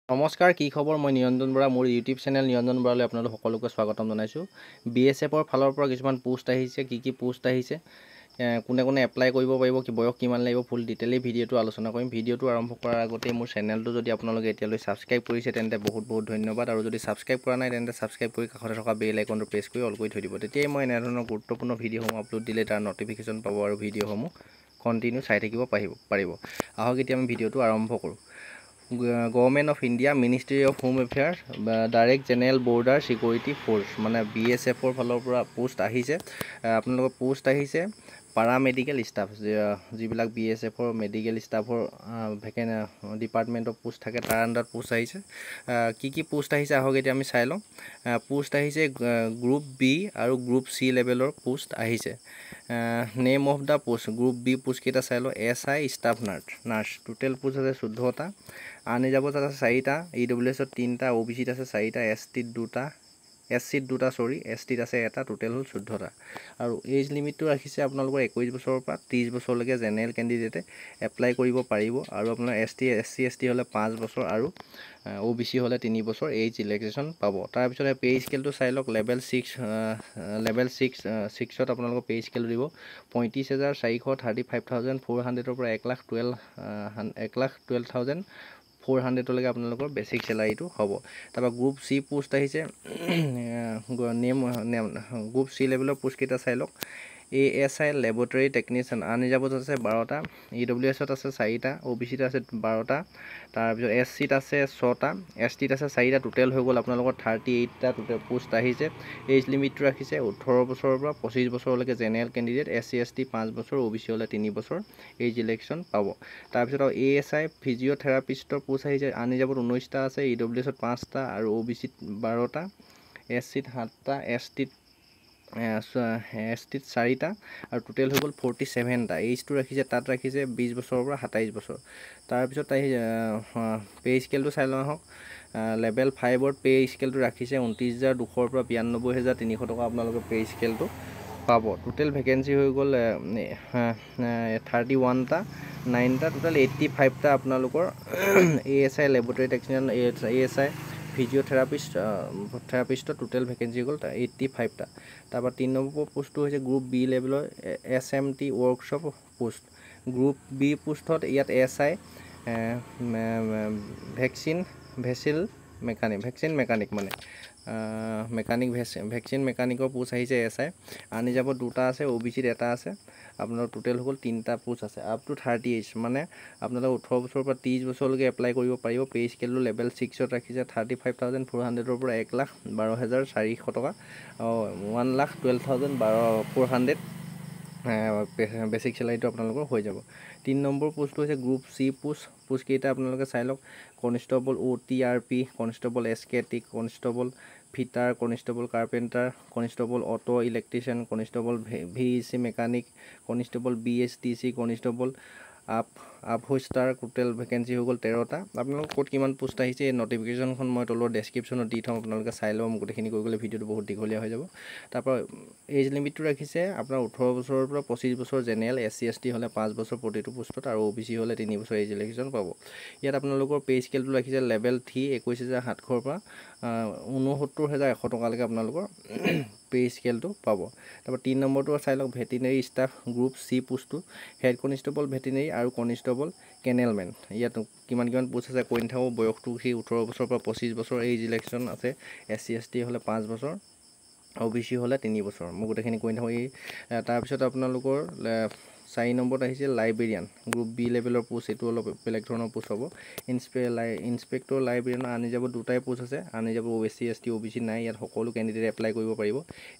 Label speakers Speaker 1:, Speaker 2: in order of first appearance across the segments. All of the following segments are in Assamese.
Speaker 1: নমস্কাৰ, কি খবৰ? মই নিৰঞ্জন বৰা, মোৰ ইউটিউব চেনেল নিৰঞ্জন বৰালৈ আপোনালোক সকলোকে স্বাগতম জনাইছোঁ। BSFৰ ফালৰ পৰা কিছুমান পোষ্ট আহিছে, কি পোষ্ট আহিছে, কোনে কোনে এপ্লাই কৰিব পাৰিব, বয়স কিমান লাগিব, ফুল ডিটেইলি ভিডিঅ'টো আলোচনা কৰিম। ভিডিঅ'টো আৰম্ভ কৰাৰ আগতে মোৰ চেনেলটো যদি আপোনালোকে এতিয়ালৈ ছাবস্ক্ৰাইব কৰিছে তেন্তে বহুত ধন্যবাদ, আৰু যদি ছাবস্ক্ৰাইব কৰা নাই তেন্তে ছাবস্ক্ৰাইব কৰি কাষতে থকা বেল আইকনটো প্ৰেছ কৰি অল কৰি থৈ দিব। তেতিয়াই মই এনেধৰণৰ গুৰুত্বপূৰ্ণ ভিডিঅ'সমূহ আপলোড দিলে তাৰ নটিফিকেশ্যন পাব আৰু ভিডিঅ'সমূহ কণ্টিনিউ চাই থাকিব পাৰিব। আহক এতিয়া আমি ভিডিঅ'টো আৰম্ভ কৰোঁ। Government of India, ministry of home affairs, direct general border security force, মানে BSFৰ ফালৰ পৰা পোষ্ট আহিছে। আপোনালোকৰ পোষ্ট আহিছে পাৰামেডিকেল ষ্টাফ, যিবিলাক BSFৰ মেডিকেল ষ্টাফৰ ডিপাৰ্টমেণ্টৰ পোষ্ট থাকে তাৰ আণ্ডাৰত পোষ্ট আহিছে। কি পোষ্ট আহিছে আহক এতিয়া আমি চাই লওঁ। পোষ্ট আহিছে গ্ৰুপ B আৰু গ্ৰুপ C লেভেলৰ পোষ্ট আহিছে। Name of the post, group B পোষ্টকেইটা চাই লওঁ। SI staff nurse, total post আছে 14টা। আনৰিজাৰ্ভত আছে 4টা, EWSত 3টা, OBCত আছে 4টা, SCত 2টা, STত আছে 1টা, টোটেল হ'ল 14টা। আৰু এজ লিমিটটো ৰাখিছে আপোনালোকৰ 21 বছৰৰ পৰা 30 বছৰলৈকে জেনেৰেল কেণ্ডিডেটে এপ্লাই কৰিব পাৰিব। আৰু আপোনাৰ SC/ST হ'লে 5 বছৰ আৰু OBC হ'লে 3 বছৰ এজ ৰিলেক্সেশ্যন পাব। তাৰপিছত পে স্কেলটো চাই লওক। লেভেল 6ত আপোনালোকৰ পে স্কেলটো দিব 35,400, 35,400ৰ পৰা 1,12,400লৈকে আপোনালোকৰ বেছিক চেলাৰীটো হ'ব। তাৰপৰা গ্ৰুপ C পোষ্ট আহিছে। গ্ৰুপ C লেভেলৰ পোষ্টকেইটা চাই লওক। ASI লেবৰেটৰী টেকনিচিয়ান, আনৰিজাৰ্ভত আছে 12টা, EWSত আছে 4টা, OBCত আছে 12টা, তাৰপিছত SCত আছে 6টা, STত আছে 4টা, টোটেল হৈ গ'ল আপোনালোকৰ 38টা টোটেল পোষ্ট আহিছে। এজ লিমিটটো ৰাখিছে 18 বছৰৰ পৰা 25 বছৰলৈকে জেনেৰেল কেণ্ডিডেট, SC/ST 5 বছৰ, OBC হ'লে 3 বছৰ এজ ৰিলেক্সেশ্যন পাব। তাৰপিছত ASI ফিজিঅ'থেৰাপিষ্টৰ পোষ্ট আহিছে। আনৰিজাৰ্ভত 19টা আছে, EWSত 5টা আৰু OBCত 12টা, SCত 7টা, STত 4টা, আৰু টোটেল হৈ গ'ল 47টা। এইজটো ৰাখিছে 20 বছৰৰ পৰা 27 বছৰ। তাৰপিছত পে স্কেলটো চাই লওঁ আহক। লেভেল 5ৰ পে স্কেলটো ৰাখিছে 29,200ৰ পৰা 92,300 টকা আপোনালোকে পে স্কেলটো পাব। টোটেল ভেকেঞ্চি হৈ গ'ল 31টা, 9টা, টোটেল 85টা আপোনালোকৰ ASI লেবৰেটৰী টেকনিচিয়ান, ASI ফিজিঅ'থেৰাপিষ্টৰ টোটেল ভেকেঞ্চি হৈ গ'ল 85টা। তাৰপৰা 3 নম্বৰ পোষ্টটো হৈছে গ্ৰুপ B লেভেলৰ SMT ৱৰ্কশ্বপ পোষ্ট। গ্ৰুপ B পোষ্টত ইয়াত SI ভেকচিন মেকানিক মানে ভেকচিন মেকানিকৰ পোষ্ট আহিছে SI। আনৰিজাৰ্ভত 2টা আছে, OBCত 1টা আছে। আপোনালোকৰ টোটেল হৈ গ'ল 3টা পোষ্ট আছে। আপ টু 30 এজ, মানে আপোনালোকে 18 বছৰৰ পৰা 30 বছৰলৈকে এপ্লাই কৰিব পাৰিব। পে স্কেলটো লেভেল 6ত ৰাখিছে 35,400ৰ পৰা 1,12,400 টকা, 1,12,400 বেছিক চেলাৰীটো আপোনালোকৰ হৈ যাব। 3 নম্বৰ পোষ্টটো হৈছে গ্ৰুপ C পোষ্টকেইটা আপোনালোকে চাই লওক। Constable OTRP, constable SKT, constable fitter, constable carpenter, constable auto electrician, constable VEC mechanic, constable BSTC, constable upholster, total vacancy হৈ গ'ল 13টা। আপোনালোকৰ ক'ত কিমান পোষ্ট আহিছে এই নটিফিকেশ্যনখন মই তলৰ ডেছক্ৰিপশ্যনত দি থওঁ, আপোনালোকে চাই ল'ম। গোটেইখিনি কৈ গ'লে ভিডিঅ'টো বহুত দীঘলীয়া হৈ যাব। তাৰপৰা এজ লিমিটটো ৰাখিছে আপোনাৰ 18 বছৰৰ পৰা 25 বছৰ জেনেৰেল, SC/ST হ'লে 5 বছৰ প্ৰতিটো পোষ্টত, আৰু OBC হ'লে 3 বছৰ এজ ৰিলেক্সেশ্যন পাব। ইয়াত আপোনালোকৰ পে স্কেলটো ৰাখিছে লেভেল 3 21,700ৰ পৰা 69,100 টকালৈকে আপোনালোকৰ পে স্কেলটো পাব। তাৰপৰা 3 নম্বৰটো চাই লওক। ভেটেনেৰী ষ্টাফ গ্ৰুপ C পোষ্টটো, হেড কনষ্টেবল ভেটেনেৰী আৰু কনষ্টেবল কেনেলমেন। ইয়াত কিমান পোষ্ট আছে কৈ নাথাকোঁ। বয়সটো 18 বছৰৰ পৰা 25 বছৰ এজ ৰিলেক্সেশ্যন আছে। SC/ST হ'লে 5 বছৰ, OBC হ'লে 3 বছৰ। মই গোটেইখিনি কৈ নাথাকোঁ। তাৰপিছত আপোনালোকৰ 4 নম্বৰত আহিছে লাইব্ৰেৰিয়ান, গ্ৰুপ B লেভেলৰ পোষ্ট। এইটো অলপ বেলেগ ধৰণৰ পোষ্ট হ'ব। ইনস্পেক্টৰ লাইব্ৰেৰিয়ানৰ আনৰিজাৰ্ভত 2টাই পোষ্ট আছে। আনৰিজাৰ্ভত SC/ST OBC নাই, ইয়াত সকলো কেণ্ডিডেট এপ্লাই কৰিব পাৰিব।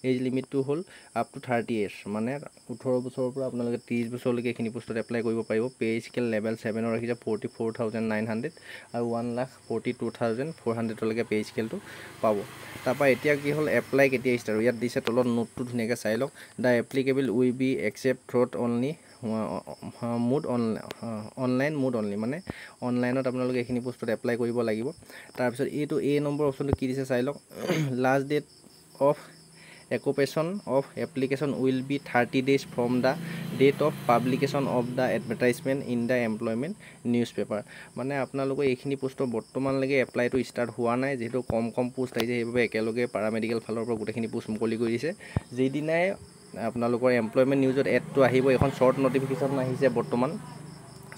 Speaker 1: এজ লিমিটটো হ'ল আপ টু 30 ইয়েৰ্ছ, মানে 18 বছৰৰ পৰা আপোনালোকে 30 বছৰলৈকে এইখিনি পোষ্টত এপ্লাই কৰিব পাৰিব। পে স্কেল লেভেল 7ৰ ৰাখিছে 44,900 আৰু 1,42,400লৈকে পে স্কেলটো পাব। তাৰপৰা এতিয়া কি হ'ল, এপ্লাই কেতিয়া ষ্টাৰ্ট হ'ব, ইয়াত দিছে তলত নোটটো ধুনীয়াকৈ চাই লওক। The applicable will be accept through only online mode only, মানে অনলাইনত আপোনালোকে এইখিনি পোষ্টত এপ্লাই কৰিব লাগিব। তাৰপিছত এইটো A নম্বৰ অপশ্যনটো কি দিছে চাই লওক। Last date of occupation of application will be 30 days from the date of publication of the advertisement in the employment news paper. মানে আপোনালোকৰ এইখিনি পোষ্টৰ বৰ্তমানলৈকে এপ্লাইটো ষ্টাৰ্ট হোৱা নাই, যিহেতু কম পোষ্ট আহিছে, সেইবাবে একেলগে পাৰামেডিকেল ফালৰ পৰা গোটেইখিনি পোষ্ট মুকলি কৰি দিছে। যিদিনাই আপোনালোকৰ এমপ্লয়মেণ্ট নিউজত এডটো আহিব, এখন শ্বৰ্ট নটিফিকেশ্যন আহিছে বৰ্তমান।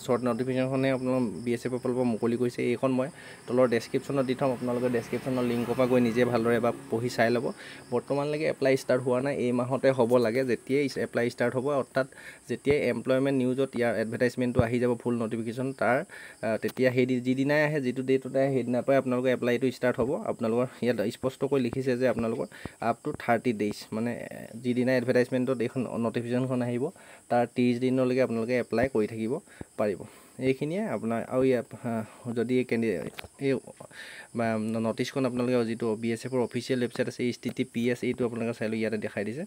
Speaker 1: শ্বৰ্ট নটিফিকেশ্যনখনে আপোনালোক BSF ফালৰ পৰা মুকলি কৰিছে। এইখন মই তলৰ ডেছক্ৰিপশ্যনত দি থ'ম, আপোনালোকে ডেছক্ৰিপশ্যনৰ লিংকৰ পৰা গৈ নিজে ভালদৰে এবাৰ পঢ়ি চাই ল'ব। বৰ্তমানলৈকে এপ্লাই ষ্টাৰ্ট হোৱা নাই, এই মাহতে হ'ব লাগে। যেতিয়াই এপ্লাই ষ্টাৰ্ট হ'ব, অৰ্থাৎ যেতিয়াই এমপ্লয়মেণ্ট নিউজত ইয়াৰ এডভাৰটাইজমেণ্টটো আহি যাব ফুল নটিফিকেশ্যন, তেতিয়া সেই যিদিনাই আহে, যিটো ডেটতে আহে, সেইদিনাৰ পৰাই আপোনালোকৰ এপ্লাইটো ষ্টাৰ্ট হ'ব। আপোনালোকৰ ইয়াত স্পষ্টকৈ লিখিছে যে আপোনালোকৰ আপ টু 30 days, মানে যিদিনা এডভাৰটাইজমেণ্টত এইখন নটিফিকেশ্যনখন আহিব তাৰ 30 দিনলৈকে আপোনালোকে এপ্লাই কৰি থাকিব পাৰিব। এইখিনিয়ে আপোনাৰ আৰু ইয়াত যদি এই নটিছখন আপোনালোকে যিটো BSFৰ অফিচিয়েল ৱেবছাইট আছে HTTPS, এইটো আপোনালোকে চাই লওক, ইয়াতে দেখাই দিছে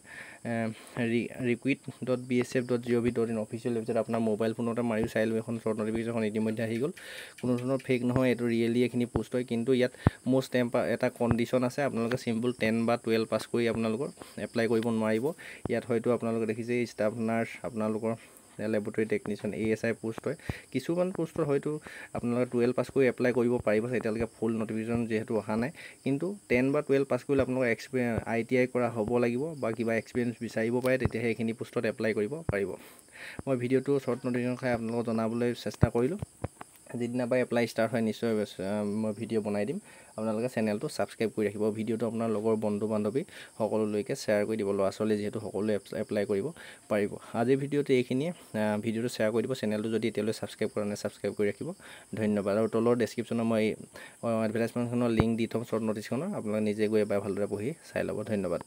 Speaker 1: recruit.bsf.gov.in অফিচিয়েল ৱেবছাইট। আপোনাৰ মোবাইল ফোনতে মাৰিও চাই লওক, এখন শ্বৰ্ট নটিফিকেশ্যন ইতিমধ্যে আহি গ'ল। কোনো ধৰণৰ ফেক নহয়, এইটো ৰিয়েলি এইখিনি পোষ্ট হয়। কিন্তু ইয়াত মষ্ট এটা কণ্ডিশ্যন আছে, আপোনালোকে চিম্পল 10 বা 12 পাছ কৰি আপোনালোকৰ এপ্লাই কৰিব নোৱাৰিব। ইয়াত হয়তো আপোনালোকে দেখিছে ষ্টাফ নাৰ্ছ, আপোনালোকৰ লেবৰেটৰী টেকনিচিয়ান ASI পোষ্ট হয়। কিছুমান পোষ্টত হয়তো আপোনালোকে 12 পাছ কৰি এপ্লাই কৰিব পাৰিব, এতিয়ালৈকে ফুল নটিফিকেশ্যন যিহেতু অহা নাই। কিন্তু 10 বা 12 পাছ কৰিলে আপোনালোকৰ ITI কৰা হ'ব লাগিব বা কিবা এক্সপিৰিয়েঞ্চ বিচাৰিব পাৰে, তেতিয়াহে এইখিনি পোষ্টত এপ্লাই কৰিব পাৰিব। মই ভিডিঅ'টো শ্বৰ্ট নটিফিকেশ্যন খাই আপোনালোকক জনাবলৈ চেষ্টা কৰিলোঁ। যিদিনা পৰা এপ্লাই ষ্টাৰ্ট হয় নিশ্চয় মই ভিডিঅ' বনাই দিম। আপোনালোকে চেনেলটো ছাবস্ক্ৰাইব কৰি ৰাখিব। ভিডিঅ'টো আপোনাৰ লগৰ বন্ধু বান্ধৱী সকলোলৈকে শ্বেয়াৰ কৰি দিব, ল'ৰা ছোৱালী যিহেতু সকলোৱে এপ্লাই কৰিব পাৰিব। আজিৰ ভিডিঅ'টো এইখিনিয়ে, ভিডিঅ'টো শ্বেয়াৰ কৰি দিব। চেনেলটো যদি এতিয়ালৈ ছাবস্ক্ৰাইব কৰা নাই ছাবস্ক্ৰাইব কৰি ৰাখিব। ধন্যবাদ। আৰু তলৰ ডেছক্ৰিপশ্যনত মই এডভাৰটাইজমেণ্টখনৰ লিংক দি থ'ম শ্বৰ্ট নটিছখনৰ, আপোনালোকে নিজে গৈ এবাৰ ভালদৰে পঢ়ি চাই ল'ব। ধন্যবাদ।